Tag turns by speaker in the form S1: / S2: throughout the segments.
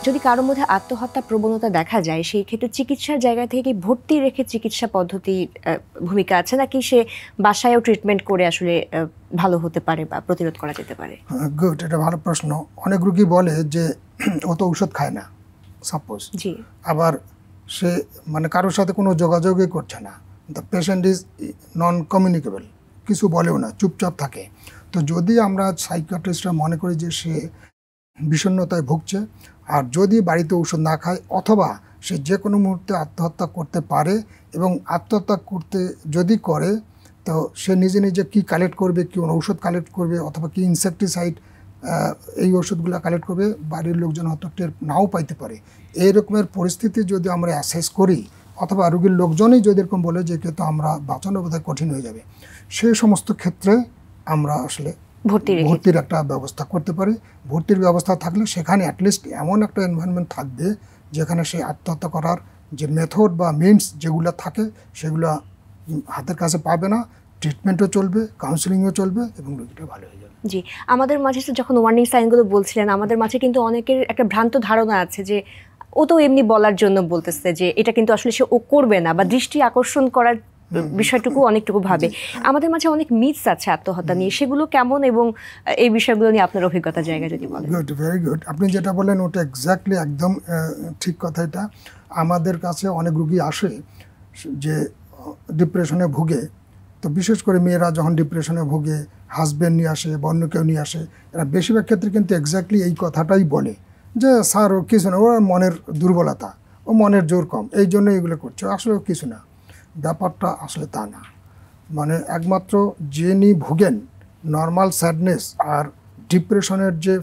S1: যদি কারোর মধ্যে আত্মহত্যা প্রবণতা দেখা যায় সেই ক্ষেত্রে চিকিৎসার জায়গা থেকে ভর্তি রেখে চিকিৎসা পদ্ধতি ভূমিকা আছে নাকি সে বাসায়ও ট্রিটমেন্ট করে আসলে ভালো হতে পারে বা প্রতিরোধ করা যেতে পারে?
S2: গুড, এটা ভালো প্রশ্ন। অনেক রোগী বলে যে ও তো ঔষধ খায় না সাপোজ,
S1: জি,
S2: আবার সে মানে কারোর সাথে কোনো যোগাযোগই করছে না, the patient is non communicable, কিছু বলেও না, চুপচাপ থাকে। তো যদি আমরা সাইকিয়াট্রিস্টরা মনে করি যে সে বিষণ্ণতায় ভুগছে আর যদি বাড়িতে ওষুধ না খায় অথবা সে যে কোনো মুহূর্তে আত্মহত্যা করতে পারে এবং আত্মহত্যা করতে যদি করে তো সে নিজে নিজে কি কালেক্ট করবে, কি ঔষধ কালেক্ট করবে অথবা কি ইনসেকটিসাইড এই ওষুধগুলো কালেক্ট করবে, বাড়ির লোকজন হয়তো টের নাও পাইতে পারে। এই রকমের পরিস্থিতি যদি আমরা অ্যাসেস করি অথবা রোগীর লোকজনই যদি এরকম বলে যে কিন্তু আমরা বাঁচানো বোধহয় কঠিন হয়ে যাবে, সেই সমস্ত ক্ষেত্রে আমরা আসলে ভর্তির একটা ব্যবস্থা করতে পারি। ভর্তির ব্যবস্থা থাকলে সেখানে অ্যাটলিস্ট এমন একটা এনভায়রনমেন্ট থাকবে যেখানে সে আত্মহত্যা করার যে মেথড বা মিনস যেগুলো থাকে সেগুলো হাতের কাছে পাবে না, ট্রিটমেন্টও চলবে, কাউন্সিলিংও চলবে এবং রোগীটা ভালো হয়ে যাবে।
S1: জি, আমাদের মাঝে যখন ওয়ার্নিং সাইনগুলো বলছিলেন আমাদের মাঝে কিন্তু অনেকের একটা ভ্রান্ত ধারণা আছে যে ও তো এমনি বলার জন্য বলতেছে, যে এটা কিন্তু আসলে সে ও করবে না বা দৃষ্টি আকর্ষণ করার বিষয়টুকু অনেকটুকু ভাবে। আমাদের মাঝে অনেক মিথস আছে আত্মহত্যা নিয়ে, সেগুলো কেমন এবং এই বিষয়গুলো নিয়ে আপনার অভিজ্ঞতার জায়গা যদি বলেন।
S2: Good, very good. আপনি যেটা বললেন ওটা এক্স্যাক্টলি একদম ঠিক কথা। এটা আমাদের কাছে অনেক রোগী আসে যে ডিপ্রেশনে ভুগে, তো বিশেষ করে মেয়েরা যখন ডিপ্রেশনে ভুগে হাজব্যান্ড নিয়ে আসে বা অন্য কেউ নিয়ে আসে, এরা বেশিরভাগ ক্ষেত্রে কিন্তু এক্স্যাক্টলি এই কথাটাই বলে যে স্যার ও কিছু না, ও মনের দুর্বলতা, ও মনের জোর কম, এই জন্য এগুলো করছে, আসলে কিছু না। ব্যাপারটা আসলে তা না। মানে একমাত্র যিনি ভুগেন নর্মাল স্যাডনেস আর ডিপ্রেশনের যে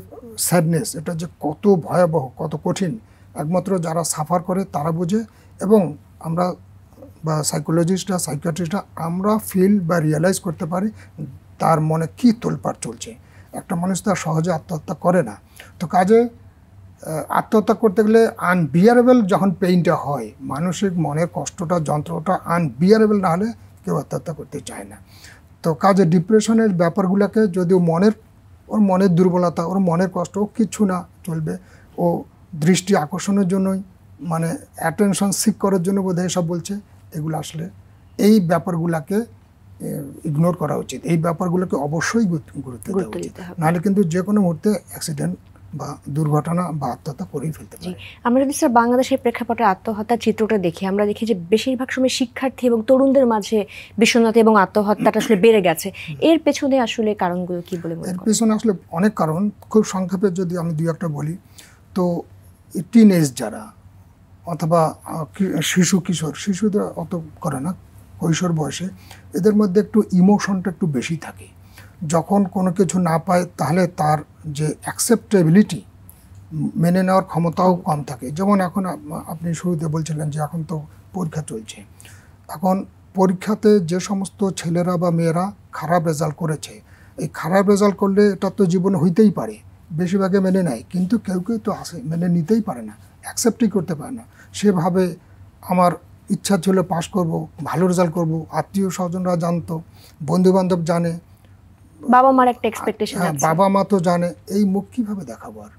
S2: স্যাডনেস, এটা যে কত ভয়াবহ, কত কঠিন, একমাত্র যারা সাফার করে তারা বোঝে। এবং আমরা বা সাইকোলজিস্টরা, সাইকিয়াট্রিস্টরা আমরা ফিল বা রিয়েলাইজ করতে পারি তার মনে কী তোলপাড় চলছে। একটা মানুষ তার সহজে আত্মহত্যা করে না। তো কাজে আত্মহত্যা করতে গেলে আনবিয়ারেবল যখন পেইনটা হয়, মানসিক মনের কষ্টটা, যন্ত্রটা আনবিয়ারেবল না হলে কেউ আত্মহত্যা করতে চায় না। তো কাজে ডিপ্রেশনের ব্যাপারগুলোকে যদি ওর মনের দুর্বলতা, ওর মনের কষ্ট, ও কিচ্ছু না চলবে, ও দৃষ্টি আকর্ষণের জন্যই, মানে অ্যাটেনশন সিক করার জন্য বোধহয় এসব বলছে, এগুলো আসলে এই ব্যাপারগুলোকে ইগনোর করা উচিত। এই ব্যাপারগুলোকে অবশ্যই গুরুত্ব দেওয়া উচিত, নাহলে কিন্তু যে কোনো মুহূর্তে অ্যাক্সিডেন্ট বা দুর্ঘটনা বা আত্মহত্যা করেই ফেলতে পারে।
S1: আমরা যদি স্যার বাংলাদেশের প্রেক্ষাপটে আত্মহত্যার চিত্রটা দেখি, আমরা দেখি যে বেশিরভাগ সময় শিক্ষার্থী এবং তরুণদের মাঝে বিষণ্ণতা এবং আত্মহত্যাটা আসলে বেড়ে গেছে। এর পেছনে আসলে কারণগুলো কি বলে মনে করেন?
S2: এর পেছনে আসলে অনেক কারণ, খুব সংক্ষেপে যদি আমি দুই একটা বলি, তো টিনেজ যারা অথবা শিশু কিশোর, শিশুদের অত করে না, কৈশোর বয়সে এদের মধ্যে একটু ইমোশনটা একটু বেশি থাকে। যখন কোনো কিছু না পায় তাহলে তার যে অ্যাকসেপ্টেবিলিটি, মেনে নেওয়ার ক্ষমতাও কম থাকে। যেমন এখন আপনি শুরুতে বলছিলেন যে এখন তো পরীক্ষা চলছে, এখন পরীক্ষাতে যে সমস্ত ছেলেরা বা মেয়েরা খারাপ রেজাল্ট করেছে, এই খারাপ রেজাল্ট করলে এটা তো জীবনে হইতেই পারে, বেশিরভাগে মেনে নেয়, কিন্তু কেউ কেউ তো আসে মেনে নিতেই পারে না, অ্যাকসেপ্টই করতে পারে না। সেভাবে আমার ইচ্ছা ছিল পাস করব, ভালো রেজাল্ট করব, আত্মীয় স্বজনরা জানতো, বন্ধুবান্ধব জানে,
S1: বাবা মার একটা এক্সপেকটেশন আছে,
S2: বাবা মা তো জানে, এই মুখ কীভাবে দেখাবো আর,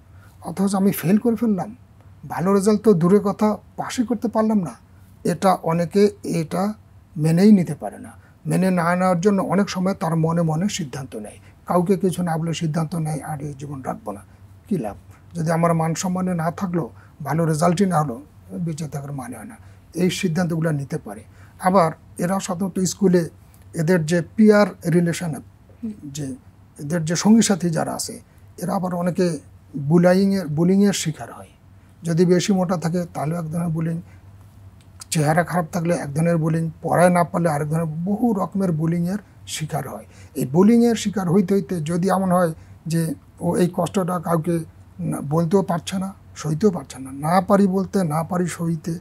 S2: অথচ আমি ফেল করে ফেললাম, ভালো রেজাল্ট তো দূরের কথা, পাসই করতে পারলাম না। এটা অনেকে এটা মেনেই নিতে পারে না। মেনে না নেওয়ার জন্য অনেক সময় তার মনে মনে সিদ্ধান্ত নেয়, কাউকে কিছু না বলে সিদ্ধান্ত নেয় আর এই জীবন রাখবো না, কী লাভ, যদি আমার মান সম্মানে না থাকলো, ভালো রেজাল্টই না হলো, বেঁচে থাকার মানে হয় না। এই সিদ্ধান্তগুলো নিতে পারে। আবার এরা সাধারণত স্কুলে এদের যে পিয়ার রিলেশন, যে এদের যে সঙ্গী সাথী যারা আছে, এরা আবার অনেকে বুলিংয়ের শিকার হয়। যদি বেশি মোটা থাকে তাহলেও এক ধরনের বুলিং, চেহারা খারাপ থাকলে এক ধরনের বুলিং, পড়ায় না পারলে আরেক ধরনের, বহু রকমের বুলিংয়ের শিকার হয়। এই বুলিংয়ের শিকার হইতে হইতে যদি এমন হয় যে ও এই কষ্টটা কাউকে বলতেও পারছে না, সইতেও পারছে না, না পারি বলতে, না পারি সইতে,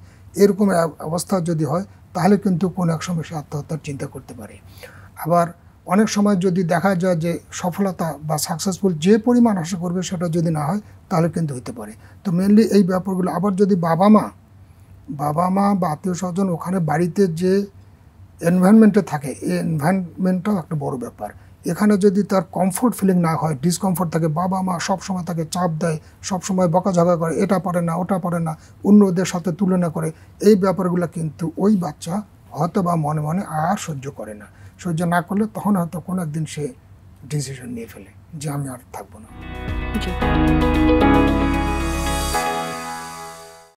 S2: এরকম অবস্থা যদি হয় তাহলে কিন্তু কোনো এক সময় সে আত্মহত্যার চিন্তা করতে পারে। আবার অনেক সময় যদি দেখা যায় যে সফলতা বা সাকসেসফুল যে পরিমাণ আশা করবে সেটা যদি না হয় তাহলে কিন্তু হইতে পারে। তো মেনলি এই ব্যাপারগুলো। আবার যদি বাবা মা বা আত্মীয় স্বজন ওখানে বাড়িতে যে এনভায়রনমেন্টে থাকে, এই এনভায়রনমেন্টটাও একটা বড় ব্যাপার। এখানে যদি তার কমফোর্ট ফিলিং না হয়, ডিসকমফোর্ট থাকে, বাবা মা সবসময় তাকে চাপ দেয়, সবসময় বকাঝকা করে, এটা পারে না ওটা পারে না, অন্যদের সাথে তুলনা করে, এই ব্যাপারগুলো কিন্তু ওই বাচ্চা হয়তো বা মনে মনে আর সহ্য করে না। সহ্য না করলে তখন হয়তো কোনো একদিন সে ডিসিশন নিয়ে ফেলে যে আমি আর থাকবো না।
S1: জি।